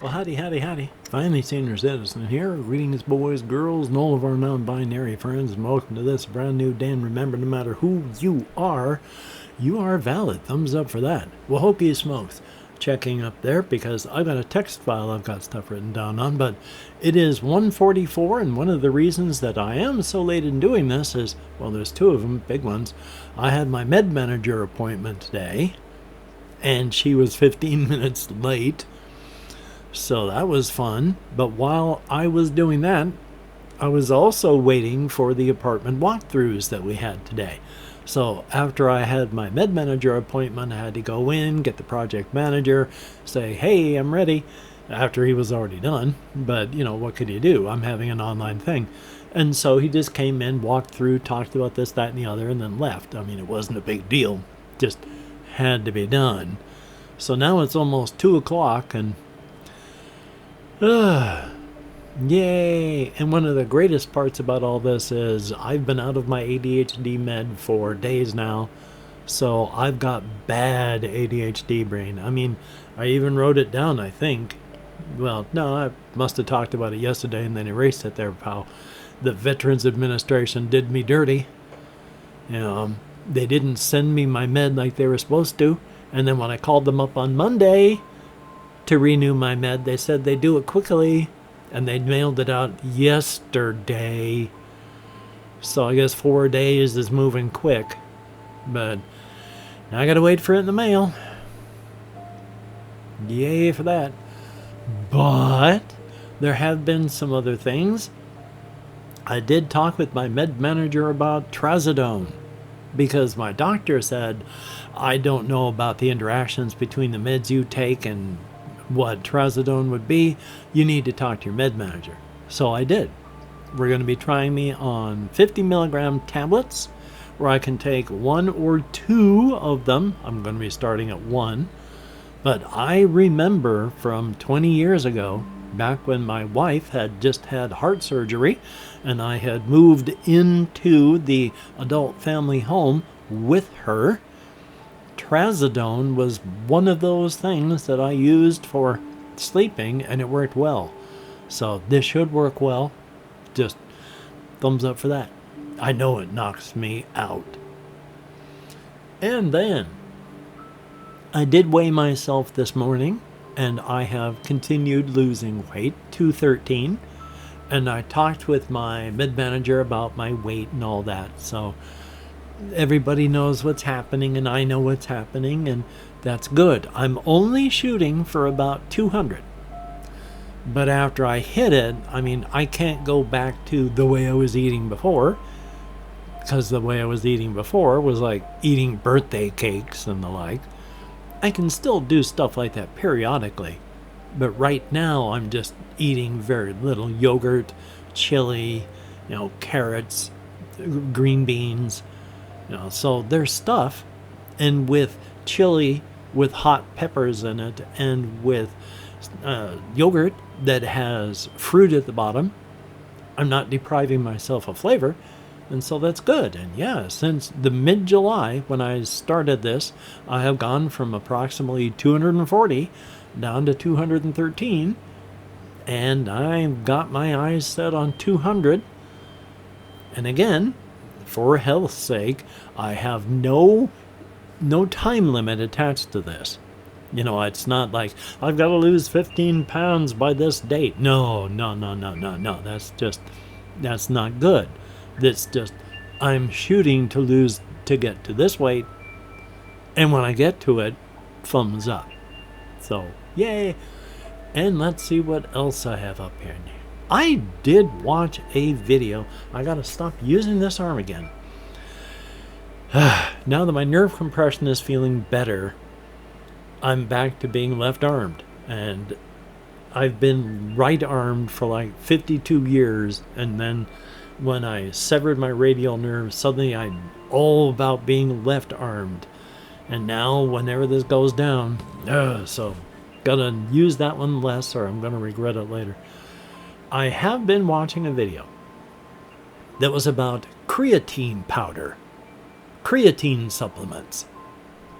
Well, howdy, howdy, howdy. Finally, senior citizen here. Greetings, boys, girls, and all of our non-binary friends, and welcome to this brand new day. And remember, no matter who you are valid. Thumbs up for that. Well, hope you smokes. Checking up there because I've got a text file I've got stuff written down on, but it is 1:44, and one of the reasons that I am so late in doing this is, well, there's two of them, big ones. I had my med manager appointment today, and she was 15 minutes late. So that was fun. But while I was doing that, I was also waiting for the apartment walkthroughs that we had today. So after I had my med manager appointment, I had to go in, get the project manager, say, hey, I'm ready, after he was already done. But, you know, what could you do? I'm having an online thing. And so he just came in, walked through, talked about this, that, and the other, and then left. I mean, it wasn't a big deal. Just had to be done. So now it's almost 2 o'clock, and yay! And one of the greatest parts about all this is I've been out of my ADHD med for days now, so I've got bad ADHD brain. I mean, I even wrote it down, I think. Well, no, I must have talked about it yesterday and then erased it there, pal. The Veterans Administration did me dirty. You know, they didn't send me my med like they were supposed to, and then when I called them up on Monday to renew my med, they said they'd do it quickly, and they mailed it out yesterday. So I guess 4 days is moving quick, but now I gotta wait for it in the mail. Yay for that. But there have been some other things. I did talk with my med manager about trazodone, because my doctor said, I don't know about the interactions between the meds you take and what trazodone would be. You need to talk to your med manager. So I did. We're going to be trying me on 50 milligram tablets, where I can take 1 or 2 of them. I'm going to be starting at 1. But I remember from 20 years ago, back when my wife had just had heart surgery, and I had moved into the adult family home with her, trazodone was one of those things that I used for sleeping, and it worked well. So this should work well. Just thumbs up for that. I know it knocks me out. And then I did weigh myself this morning, and I have continued losing weight, 213. And I talked with my med manager about my weight and all that. So everybody knows what's happening, and I know what's happening, and that's good. I'm only shooting for about 200. But after I hit it, I mean, I can't go back to the way I was eating before, because the way I was eating before was like eating birthday cakes and the like. I can still do stuff like that periodically, but right now I'm just eating very little yogurt, chili, carrots, green beans. So there's stuff, and with chili with hot peppers in it, and with yogurt that has fruit at the bottom, I'm not depriving myself of flavor, and so that's good. And yeah, since the mid-July when I started this, I have gone from approximately 240 down to 213, and I've got my eyes set on 200. And again, for health's sake, I have no time limit attached to this. It's not like I've got to lose 15 pounds by this date. No. That's not good. That's just, I'm shooting to get to this weight, and when I get to it, thumbs up. So, yay. And let's see what else I have up here. I did watch a video. I gotta stop using this arm again. Now that my nerve compression is feeling better, I'm back to being left-armed. And I've been right-armed for like 52 years, and then when I severed my radial nerve, suddenly I'm all about being left-armed. And now, whenever this goes down, so gotta use that one less, or I'm gonna regret it later. I have been watching a video that was about creatine powder, creatine supplements.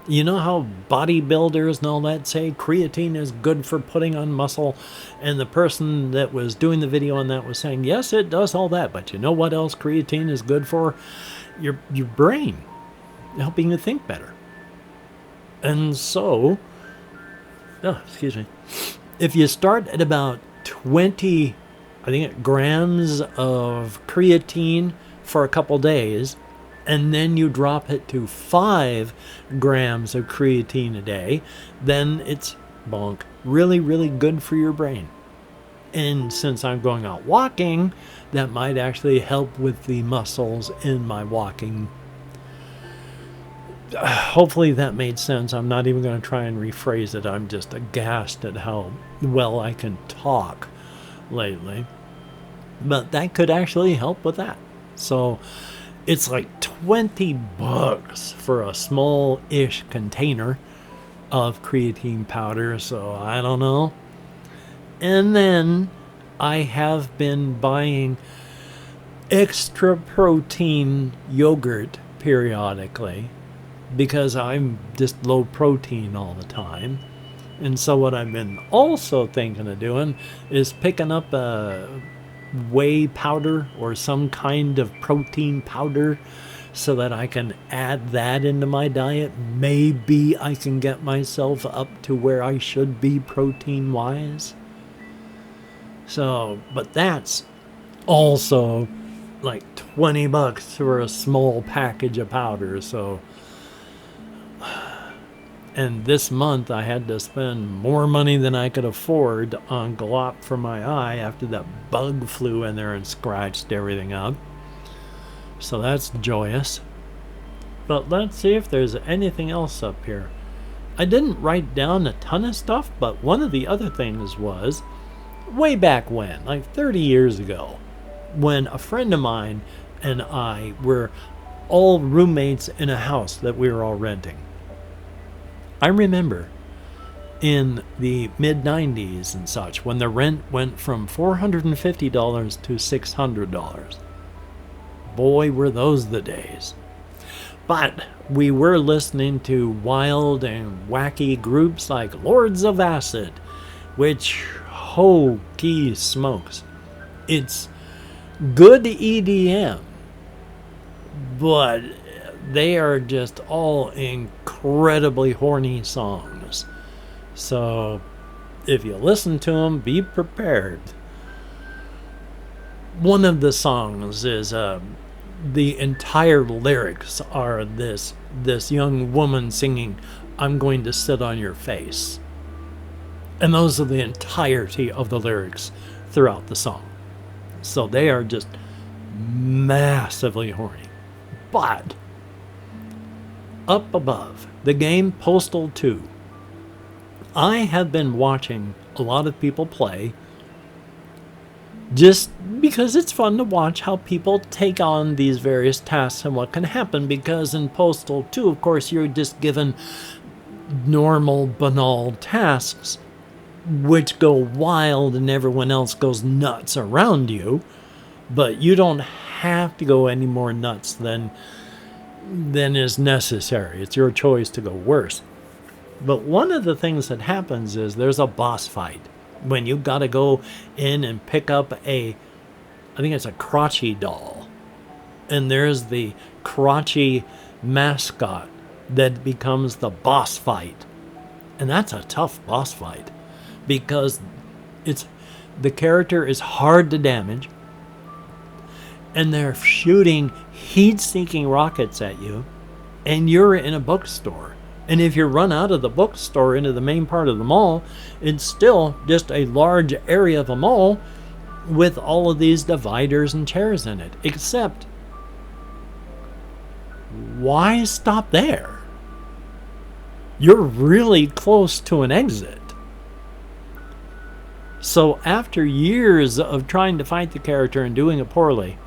You know how bodybuilders and all that say creatine is good for putting on muscle? And the person that was doing the video on that was saying, yes, it does all that, but you know what else creatine is good for? Your brain, helping you think better. And so, excuse me, if you start at about 20, I think, grams of creatine for a couple days, and then you drop it to 5 grams of creatine a day, then it's bonk. Really, really good for your brain. And since I'm going out walking, that might actually help with the muscles in my walking. Hopefully that made sense. I'm not even going to try and rephrase it. I'm just aghast at how well I can talk lately. But that could actually help with that. So it's like $20 for a small-ish container of creatine powder, so I don't know. And then I have been buying extra protein yogurt periodically because I'm just low protein all the time. And so what I've been also thinking of doing is picking up a whey powder or some kind of protein powder so that I can add that into my diet. Maybe I can get myself up to where I should be protein wise. So, but that's also like $20 for a small package of powder. So, and this month I had to spend more money than I could afford on glop for my eye after that bug flew in there and scratched everything up. So that's joyous. But let's see if there's anything else up here. I didn't write down a ton of stuff, but one of the other things was way back when, like 30 years ago, when a friend of mine and I were all roommates in a house that we were all renting. I remember in the mid-90s and such, when the rent went from $450 to $600. Boy, were those the days. But we were listening to wild and wacky groups like Lords of Acid, which, holy smokes, it's good EDM, but they are just all incredibly horny songs. So if you listen to them, be prepared. One of the songs is the entire lyrics are this young woman singing, "I'm going to sit on your face." And those are the entirety of the lyrics throughout the song. So they are just massively horny. But up above, the game Postal 2. I have been watching a lot of people play just because it's fun to watch how people take on these various tasks and what can happen, because in Postal 2, of course, you're just given normal, banal tasks which go wild and everyone else goes nuts around you, but you don't have to go any more nuts than is necessary. It's your choice to go worse. But one of the things that happens is there's a boss fight when you've got to go in and pick up I think it's a crotchy doll. And there's the crotchy mascot that becomes the boss fight. And that's a tough boss fight because the character is hard to damage and they're shooting heat-seeking rockets at you, and you're in a bookstore. And if you run out of the bookstore into the main part of the mall, it's still just a large area of a mall with all of these dividers and chairs in it. Except, why stop there? You're really close to an exit. So after years of trying to fight the character and doing it poorly,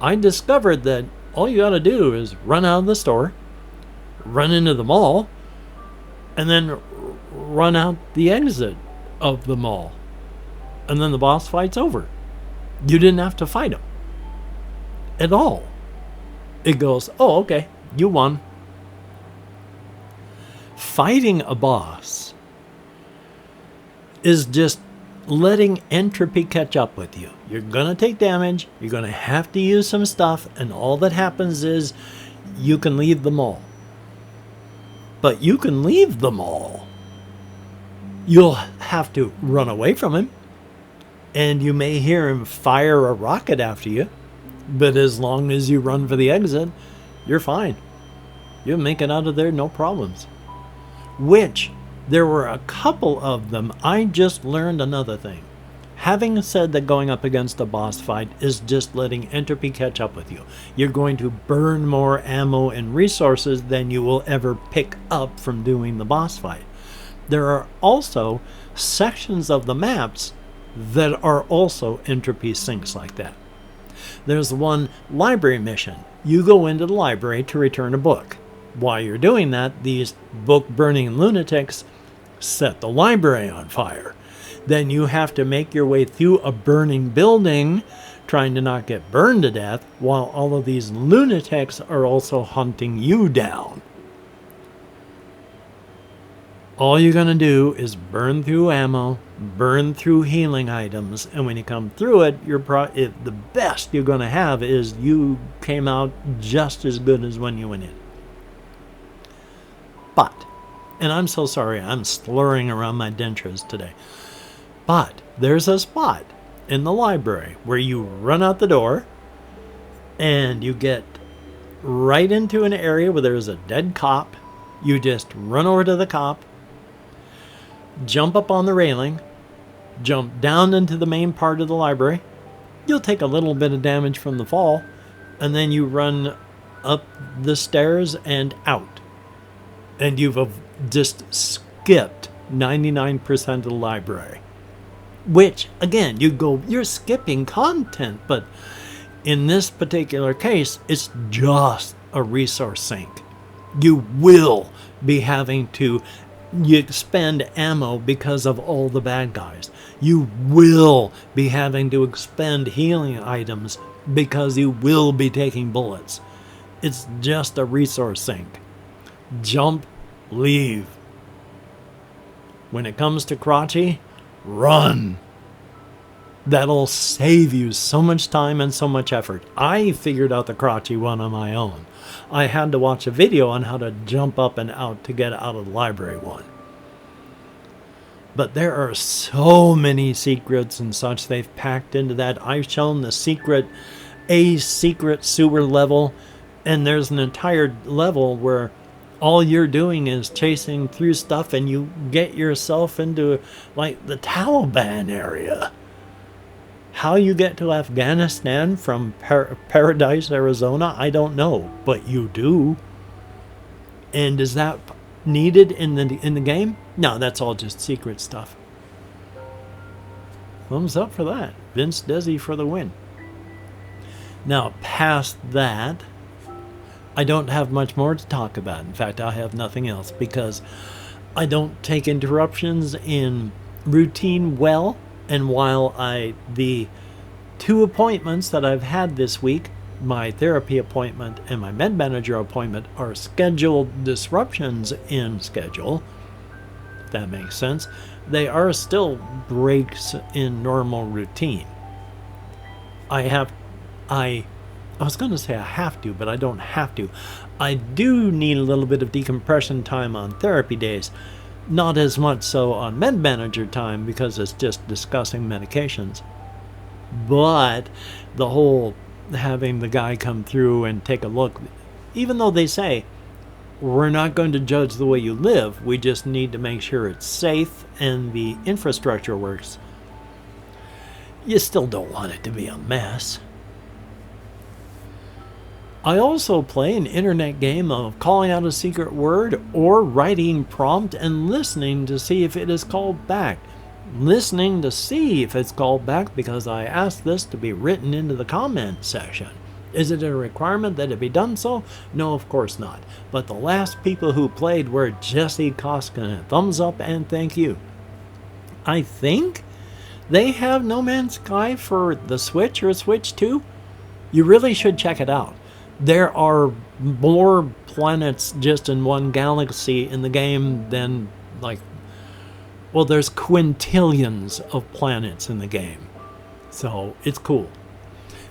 I discovered that all you gotta do is run out of the store, run into the mall, and then run out the exit of the mall. And then the boss fight's over. You didn't have to fight him at all. It goes, oh, okay, you won. fighting a boss is just letting entropy catch up with you. You're going to take damage, you're going to have to use some stuff, and all that happens is you can leave them all. But you can leave them all. You'll have to run away from him, and you may hear him fire a rocket after you, but as long as you run for the exit, you're fine. You'll make it out of there, no problems. Which, there were a couple of them. I just learned another thing. Having said that going up against a boss fight is just letting entropy catch up with you. You're going to burn more ammo and resources than you will ever pick up from doing the boss fight. There are also sections of the maps that are also entropy sinks like that. There's one library mission. You go into the library to return a book. While you're doing that, these book-burning lunatics set the library on fire. Then you have to make your way through a burning building, trying to not get burned to death, while all of these lunatics are also hunting you down. All you're going to do is burn through ammo, burn through healing items, and when you come through it, the best you're going to have is you came out just as good as when you went in. But, and I'm so sorry, I'm slurring around my dentures today, but there's a spot in the library where you run out the door and you get right into an area where there's a dead cop. You just run over to the cop, jump up on the railing, jump down into the main part of the library. You'll take a little bit of damage from the fall, and then you run up the stairs and out. And you've just skipped 99% of the library. Which, again, you're skipping content, but in this particular case, it's just a resource sink. You will be having to expend ammo because of all the bad guys. You will be having to expend healing items because you will be taking bullets. It's just a resource sink. Jump, leave. When it comes to Crotchy, run. That'll save you so much time and so much effort. I figured out the Crotchy one on my own. I had to watch a video on how to jump up and out to get out of the library one. But there are so many secrets and such they've packed into that. I've shown the secret sewer level, and there's an entire level where all you're doing is chasing through stuff and you get yourself into like the Taliban area. How you get to Afghanistan from Paradise, Arizona, I don't know, but you do. And is that needed in the game? No, that's all just secret stuff. Thumbs up for that. Vince Desi for the win. Now, past that, I don't have much more to talk about. In fact, I have nothing else because I don't take interruptions in routine well. And while the two appointments that I've had this week, my therapy appointment and my med manager appointment, are scheduled disruptions in schedule, if that makes sense, they are still breaks in normal routine. I was going to say I have to, but I don't have to. I do need a little bit of decompression time on therapy days. Not as much so on med manager time because it's just discussing medications. But the whole having the guy come through and take a look, even though they say, we're not going to judge the way you live, we just need to make sure it's safe and the infrastructure works. You still don't want it to be a mess. I also play an internet game of calling out a secret word or writing prompt and listening to see if it is called back. Listening to see if it's called back because I asked this to be written into the comment section. Is it a requirement that it be done so? No, of course not. But the last people who played were Jesse Koskinen. Thumbs up and thank you. I think they have No Man's Sky for the Switch or Switch 2. You really should check it out. There are more planets just in one galaxy in the game than, like, well, there's quintillions of planets in the game. So it's cool.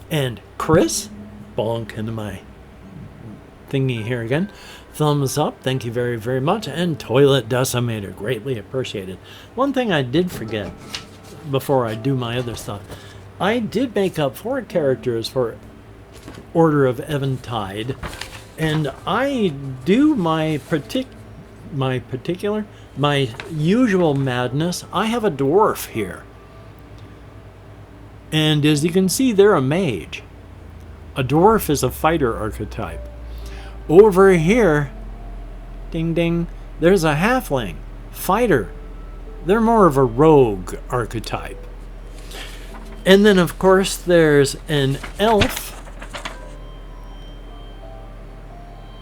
And Chris, bonk into my thingy here again. Thumbs up, thank you very, very much. And Toilet Decimator, greatly appreciated. One thing I did forget before I do my other stuff, I did make up 4 characters for Order of Eventide, and I do my usual madness. I have a dwarf here, and as you can see, they're a mage. A dwarf is a fighter archetype. Over here, ding ding, there's a halfling fighter. They're more of a rogue archetype. And then, of course, there's an elf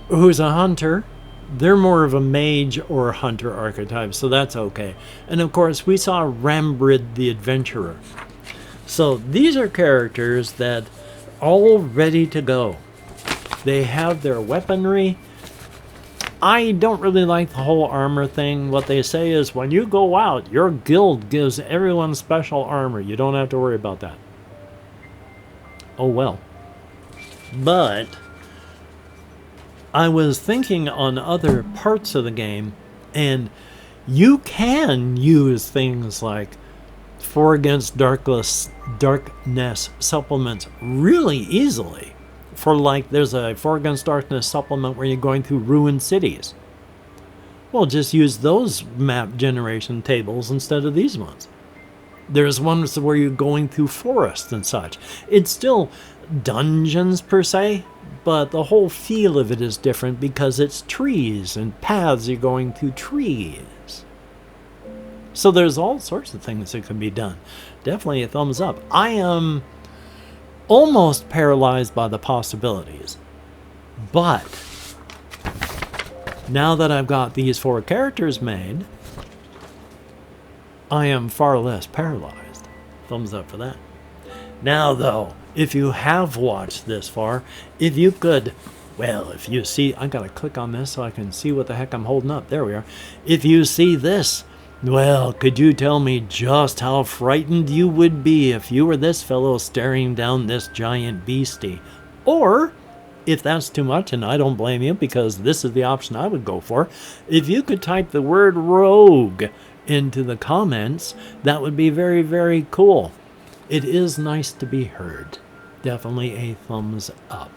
who's a hunter. They're more of a mage or hunter archetype, so that's okay. And of course, we saw Rambrid the Adventurer. So these are characters that all ready to go. They have their weaponry. I don't really like the whole armor thing. What they say is when you go out, your guild gives everyone special armor. You don't have to worry about that. Oh well. But I was thinking on other parts of the game, and you can use things like 4 against darkness supplements really easily. For like, there's a 4 against darkness supplement where you're going through ruined cities. Well, just use those map generation tables instead of these ones. There's ones where you're going through forests and such. It's still dungeons per se, but the whole feel of it is different because it's trees and paths you're going through trees. So there's all sorts of things that can be done. Definitely a thumbs up. I am almost paralyzed by the possibilities. But now that I've got these 4 characters made, I am far less paralyzed. Thumbs up for that. Now though, if you have watched this far, if you could, well, if you see, I gotta click on this so I can see what the heck I'm holding up. There we are. If you see this, well, could you tell me just how frightened you would be if you were this fellow staring down this giant beastie? Or, if that's too much, and I don't blame you because this is the option I would go for, if you could type the word rogue into the comments, that would be very, very cool. It is nice to be heard. Definitely a thumbs up.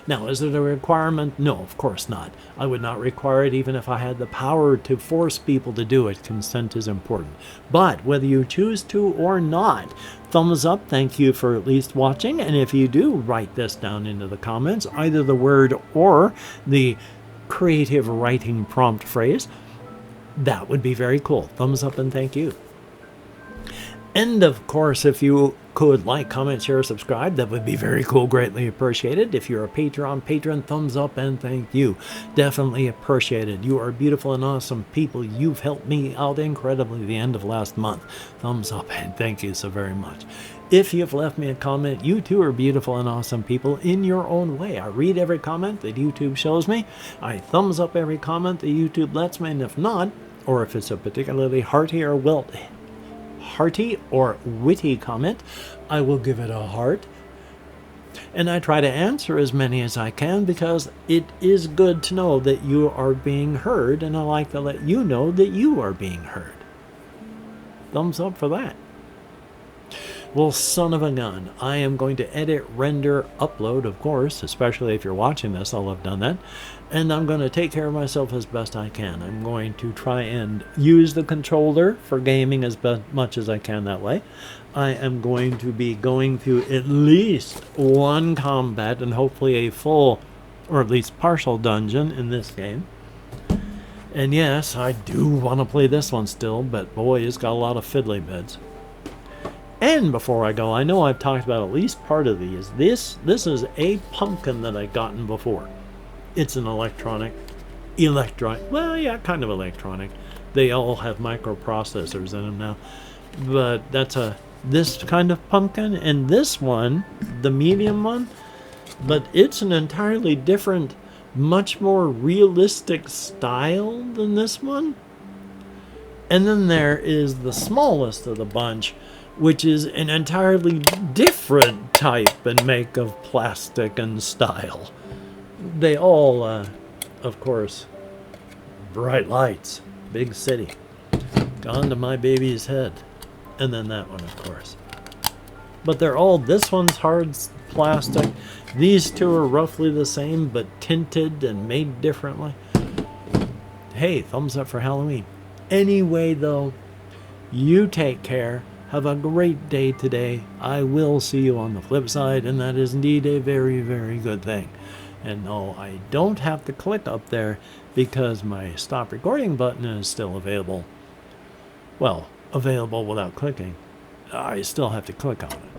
Now, is it a requirement? No, of course not. I would not require it even if I had the power to force people to do it. Consent is important. But whether you choose to or not, thumbs up, thank you for at least watching. And if you do, write this down into the comments, either the word or the creative writing prompt phrase. That would be very cool. Thumbs up and thank you. And of course, if you could like, comment, share, subscribe, that would be very cool, greatly appreciated. If you're a patron, thumbs up and thank you. Definitely appreciated. You are beautiful and awesome people. You've helped me out incredibly the end of last month. Thumbs up and thank you so very much. If you've left me a comment, you too are beautiful and awesome people in your own way. I read every comment that YouTube shows me. I thumbs up every comment that YouTube lets me, and if not, or if it's a particularly hearty or witty comment, I will give it a heart. And I try to answer as many as I can because it is good to know that you are being heard, and I like to let you know that you are being heard. Thumbs up for that. Well, son of a gun, I am going to edit, render, upload, of course, especially if you're watching this, I'll have done that. And I'm going to take care of myself as best I can. I'm going to try and use the controller for gaming as much as I can that way. I am going to be going through at least 1 combat and hopefully a full, or at least partial dungeon in this game. And yes, I do want to play this one still, but boy, it's got a lot of fiddly bits. And before I go, I know I've talked about at least part of these. This is a pumpkin that I've gotten before. It's an electronic, well, yeah, kind of electronic. They all have microprocessors in them now. But that's this kind of pumpkin, and this one, the medium one, but it's an entirely different much more realistic style than this one. And then there is the smallest of the bunch, which is an entirely different type and make of plastic and style. They all, of course, bright lights, big city. Gone to my baby's head. And then that one, of course. But they're all, this one's hard plastic. These two are roughly the same, but tinted and made differently. Hey, thumbs up for Halloween. Anyway, though, you take care. Have a great day today. I will see you on the flip side, and that is indeed a very, very good thing. And no, I don't have to click up there because my stop recording button is still available. Well, available without clicking. I still have to click on it.